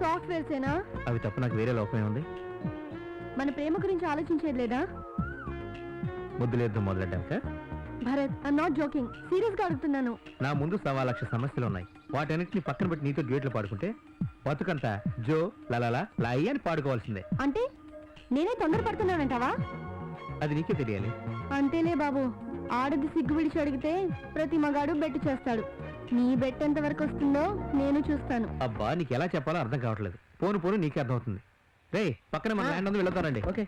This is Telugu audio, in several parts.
సాఫ్ట్వేర్సేనా? అవి తప్ప నాకు వేరే లోపమే ఉంది. మన ప్రేమ గురించి ఆలోచించేది లేదా? ముద్దులేద్దాం మొదలెడ్డాం sir. Bharath, I'm not joking, serious గా అడుగుతున్నాను. నా ముందు 1,00,000 సమస్యలు ఉన్నాయి. వాటన్నిటిని పక్కన పెట్టి నీతో డ్యూయట్లు పాడుకుంటే బతుకంతా జో లలలా లాయి అని పాడుకోవాల్సిందే. అంటే నేనే తొందరపడుతున్నానంటావా? అది నీకే తెలియాలి. అంతేలే బాబు, ఆడది సిగ్గు విడిచి అడిగితే ప్రతి మగాడు బెట్టు చేస్తాడు. నీ బెట్ ఎంత వరకు వస్తుందో నేను చూస్తాను. అబ్బా, నీకు ఎలా చెప్పాలో అర్థం కావట్లేదు. పోను పోను నీకే అర్థం అవుతుంది. రే, పక్కన మన ల్యాండ్ ఉంది, వెళ్తారండి. ఓకే.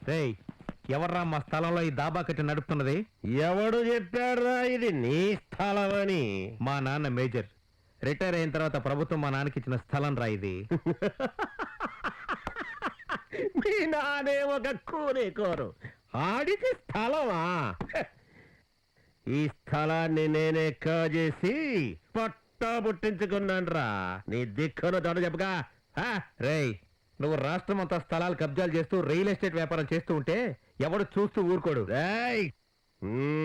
రేయ్, ఎవర్రా మా స్థలంలో ఈ దాబా కట్టి నడుపుతున్నది? ఎవడు చెప్పారా ఇది నీ స్థలమని? మా నాన్న మేజర్. రిటైర్ అయిన తర్వాత ప్రభుత్వం మా నాన్నకి ఇచ్చిన స్థలం రా ఇది. మీ నానే ఒక కూనేకోరు, ఆడికి స్థలమా? ఈ స్థలాన్ని నేనే కాజేసి పట్టా పుట్టించుకున్నాను రా. నీ దిక్కును తోట చెప్పగా. రేయ్, నువ్వు రాష్ట్రం అంతా స్థలాలు కబ్జాలు చేస్తూ రియల్ ఎస్టేట్ వ్యాపారం చేస్తూ ఉంటే ఎవడు చూస్తూ ఊరుకోడు. రేయ్,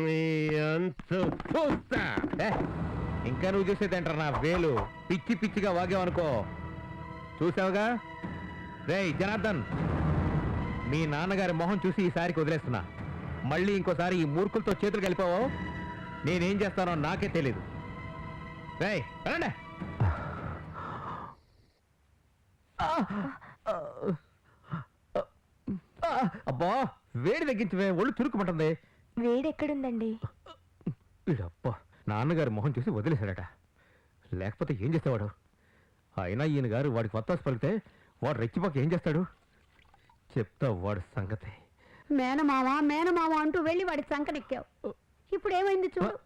నీ అంతు చూస్తా. ఇంకా నువ్వు చూసేదేంటారు నా వేలు? పిచ్చి పిచ్చిగా వాగావనుకో చూసావుగా. రేయ్ జనార్దన్, మీ నాన్నగారి మొహం చూసి ఈసారికి వదిలేస్తున్నా. మళ్ళీ ఇంకోసారి ఈ మూర్ఖులతో చేతులు కలిపావో నేనేం చేస్తానో నాకే తెలీదు. రేయ్ రండి. అబ్బా, వేడి తగ్గించవే, ఒళ్ళు చురుకుమంటుంది. వేడెక్కడుందండి? వీడబ్బా, నాన్నగారి మొహం చూసి వదిలేశాడట. లేకపోతే ఏం చేసేవాడు? అయినా ఈయన గారు వాడికి వత్తాసు పలికితే వాడు రెచ్చిపోక ఏం చేస్తాడు? చెప్తా వాడు సంగతి. మేనమామ మేనమామ అంటూ వెళ్ళి వాడి సంకనెక్కావు. ఇప్పుడు ఏమైంది చూడు.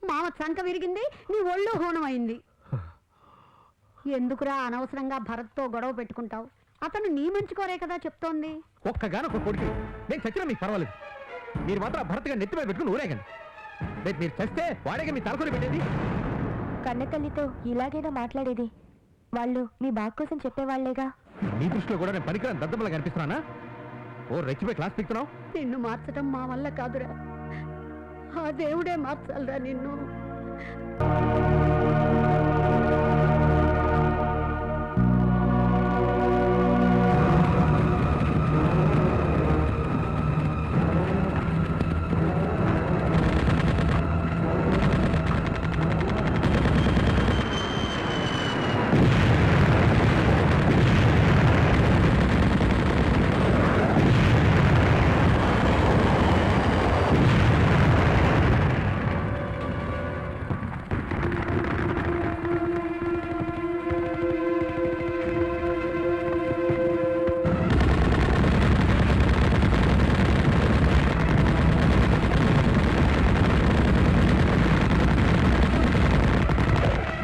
మామ సంక విరిగింది, నీ ఒళ్ళు హోనం అయింది. ఎందుకురా అనవసరంగా భరత్తో గొడవ పెట్టుకుంటావు? అతను నీ మంచి కోరే కదా చెప్తోంది. ఒక్కగానొక్క కొడుకు, నేను చచ్చినా మీకు పర్వాలేదు. మీరు మాత్రం భర్తగా నెత్తిమీద పెట్టుకుని ఊరేగండి. రేపు మీరు చస్తే వాడేగా మీ తలకొని పెట్టేది. కన్నతల్లితో ఇలాగైనా మాట్లాడేది? వాళ్ళు మీ బాగు కోసం చెప్పేవాళ్లేగా. నీ దృష్టిలో కూడా నేను పనికిరాని దద్దమ్మలా కనిపిస్తున్నానా? ఓ రెచ్చిపోయి క్లాస్ పీకుతున్నావు. నిన్ను మార్చడం మా వల్ల కాదురా, ఆ దేవుడే మార్చాలరా నిన్ను.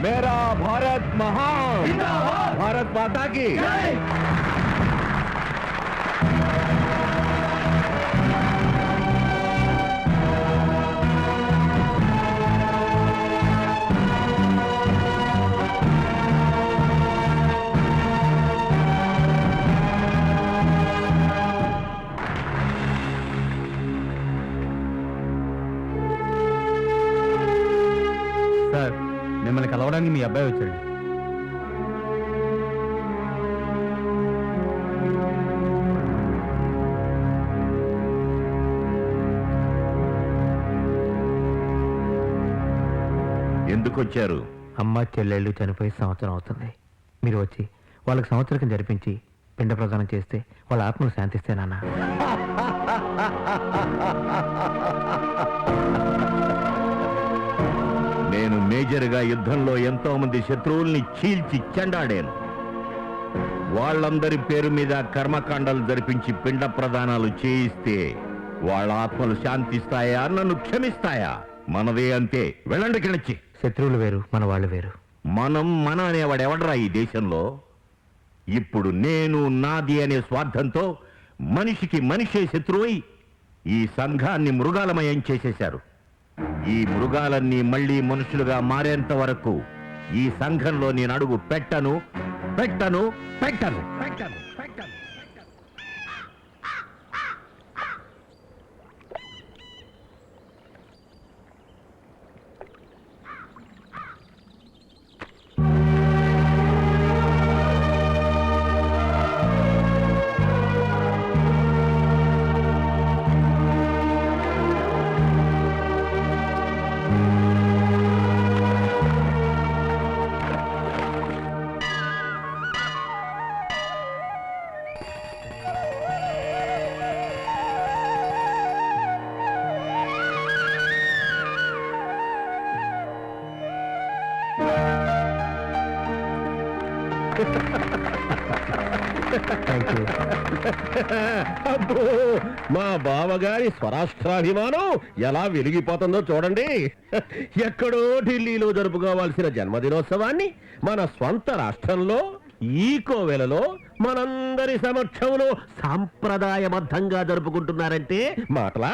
मेरा भारत महान, भारत माता की సార్, మిమ్మల్ని కలవడానికి మీ అబ్బాయి వచ్చాడు. ఎందుకు వచ్చారు? అమ్మ చెల్లెళ్ళు చనిపోయి సంవత్సరం అవుతుంది. మీరు వచ్చి వాళ్ళకి సంవత్సరం జరిపించి పిండ ప్రదానం చేస్తే వాళ్ళ ఆత్మను శాంతిస్తే నాన్న. నేను మేజర్గా యుద్ధంలో ఎంతో మంది శత్రువుల్ని చీల్చి చెండాడాను. వాళ్ళందరి పేరు మీద కర్మకాండాలు జరిపించి పిండ ప్రదానాలు చేయిస్తే వాళ్ళ ఆత్మలు శాంతిస్తాయా, నన్ను క్షమిస్తాయా? మనదే అంతే. వెళ్ళండి కిణచ్చి. శత్రువులు వేరు, మన వాళ్ళు వేరు. మన అనేవాడెవడరా ఈ దేశంలో? ఇప్పుడు నేను నాది అనే స్వార్థంతో మనిషికి మనిషే శత్రువై ఈ సంఘాన్ని మృగాలమయం చేసేశారు. ఈ మృగాలన్నీ మళ్ళీ మనుషులుగా మారేంత వరకు ఈ సంఘంలో నేను అడుగు పెట్టను పెట్టను పెట్టను పెట్టను పెట్టను అబ్బో, మా బావగారి స్వరాష్ట్రాభిమానం ఎలా వెలిగిపోతుందో చూడండి. ఎక్కడో ఢిల్లీలో జరుపుకోవాల్సిన జన్మదినోత్సవాన్ని మన స్వంత రాష్ట్రంలో ఈ కోవెలలో మనందరి సమక్షంలో సాంప్రదాయబద్ధంగా జరుపుకుంటున్నారంటే మాటలా?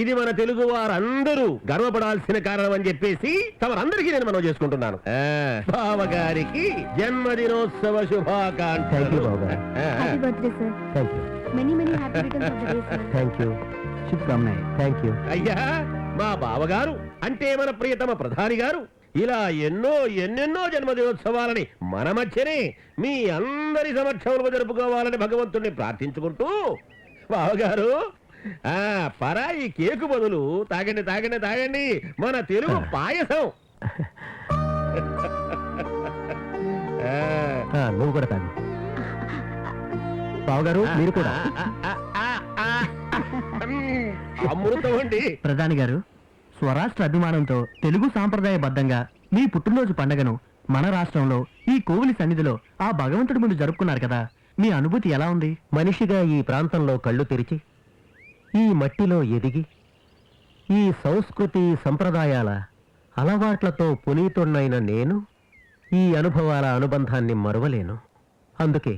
ఇది మన తెలుగు వారందరూ గర్వపడాల్సిన కారణం అని చెప్పేసి తమరందరికీ నేను మనం చేసుకుంటున్నాను. బావగారికి జన్మదినోత్సవ శుభాకాంక్షలు. Happy birthday sir. Many many happy returns of the day sir. అయ్యా, మా బావగారు అంటే మన ప్రియతమ ప్రధాని గారు ఇలా ఎన్నెన్నో జన్మదినోత్సవాలని మన మధ్యనే మీ అందరి సమక్షంలో జరుపుకోవాలని భగవంతుణ్ణి ప్రార్థించుకుంటూ, బావగారు పరాయి కేకు బదులు తాగండి తాగండి తాగండి మన తెలుగు పాయసం. నువ్వు కూడా తాగు. బావగారు మీరు కూడా. అమృతం అండి. ప్రధాని గారు, స్వరాష్ట్ర అభిమానంతో తెలుగు సాంప్రదాయబద్ధంగా మీ పుట్టినరోజు పండగను మన రాష్ట్రంలో ఈ కోవిలి సన్నిధిలో ఆ భగవంతుడి ముందు జరుపుకున్నారు కదా, మీ అనుభూతి ఎలా ఉంది? మనిషిగా ఈ ప్రాంతంలో కళ్ళు తెరిచి ఈ మట్టిలో ఎదిగి ఈ సంస్కృతి సంప్రదాయాల అలవాట్లతో పునీతున్నైన నేను ఈ అనుభవాల అనుబంధాన్ని మరువలేను. అందుకే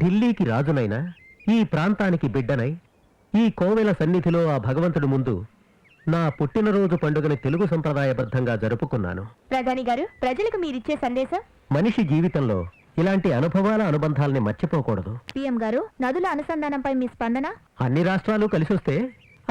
ఢిల్లీకి రాజునైనా ఈ ప్రాంతానికి బిడ్డనై ఈ కోవెల సన్నిధిలో ఆ భగవంతుడి ముందు నా పుట్టినరోజు పండుగని తెలుగు సంప్రదాయబద్ధంగా జరుపుకున్నాను. ప్రధాని గారు, ప్రజలకు మీరిచ్చే సందేశం? మనిషి జీవితంలో ఇలాంటి అనుభవాల అనుబంధాల్ని మర్చిపోకూడదు. పిఎం గారు, నదుల అనుసంధానంపై మీ స్పందన? అన్ని రాష్ట్రాలు కలిసొస్తే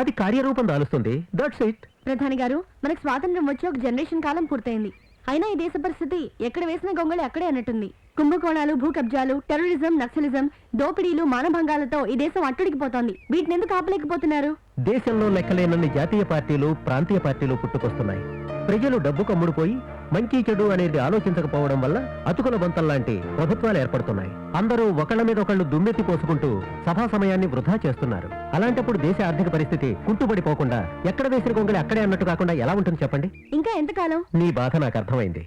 అది కార్యరూపం దాలుస్తుంది. That's it. ప్రధాని గారు, మనకు స్వాతంత్రం వచ్చి ఒక జనరేషన్ కాలం పూర్తయింది. అయినా ఈ దేశ పరిస్థితి ఎక్కడ వేసిన గొంగళి అక్కడే అన్నట్టుంది. కుంభకోణాలు, భూ కబ్జాలు, టెర్రరిజం, నక్సలిజం, దోపిడీలు, మానభంగాలతో ఈ దేశం అట్టుడికిపోతోంది. వీటిని ఎందుకు ఆపలేకపోతున్నారు? దేశంలో లెక్కలేనన్ని జాతీయ పార్టీలు, ప్రాంతీయ పార్టీలు పుట్టుకొస్తున్నాయి. ప్రజలు డబ్బు కమ్ముడుపోయి మంచి చెడు అనేది ఆలోచించకపోవడం వల్ల అతుకుల బొంతల్లాంటి ప్రభుత్వాలు ఏర్పడుతున్నాయి. అందరూ ఒకళ్ళ మీద ఒకళ్ళు దుమ్మెత్తి పోసుకుంటూ సభా సమయాన్ని వృధా చేస్తున్నారు. అలాంటప్పుడు దేశ ఆర్థిక పరిస్థితి కుంటుపడిపోకుండా ఎక్కడ వేసిన గొంగళి అక్కడే అన్నట్టు కాకుండా ఎలా ఉంటుంది చెప్పండి? ఇంకా ఎంతకాలం? నీ బాధ నాకు అర్థమైంది.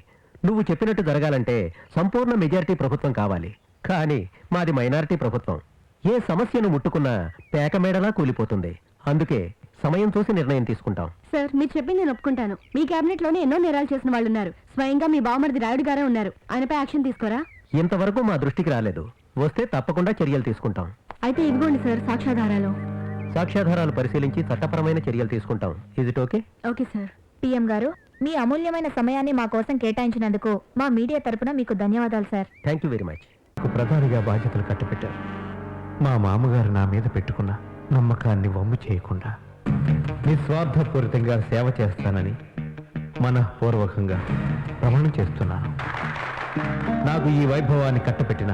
నువ్వు చెప్పినట్టు జరగాలంటే సంపూర్ణ మెజారిటీ ప్రభుత్వం కావాలి. కానీ మాది మైనారిటీ ప్రభుత్వం. ఏ సమస్యను ముట్టుకున్నా పేకమేడలా కూలిపోతుంది. అందుకే సమయం చూసి నిర్ణయం తీసుకుంటాం. సార్, మీరు చెప్పింది నేను ఒప్పుకుంటాను. మీ కేబినెట్ లోనే ఎన్నో నేరాలు చేసిన వాళ్ళు ఉన్నారు. స్వయంగా మీ బావమరిది రాయుడు గారే ఉన్నారు. ఆయనపై యాక్షన్ తీసుకోరా? ఇంతవరకు మా దృష్టికి రాలేదు. వస్తే తప్పకుండా చర్యలు తీసుకుంటాం. అయితే ఇదిగోండి సార్ సాక్ష్యాధారాలు. సాక్ష్యాధారాలు పరిశీలించి చట్టపరమైన చర్యలు తీసుకుంటాం. ఇది ఓకే? Okay sir. పిఎం గారు, మీ అమూల్యమైన సమయాన్ని మా కోసం కేటాయించినందుకు మా మీడియా తరపున మీకు ధన్యవాదాలు sir. Thank you very much. ప్రధానిగా బాధ్యతలు కట్టబెట్టారు. మా మామగారు నా మీద పెట్టుకున్న నమ్మకాన్ని వమ్ము చేయకుండా నిస్వార్థపూరితంగా సేవ చేస్తానని మనఃపూర్వకంగా ప్రమాణం చేస్తున్నాను. నాకు ఈ వైభవాన్ని కట్టబెట్టిన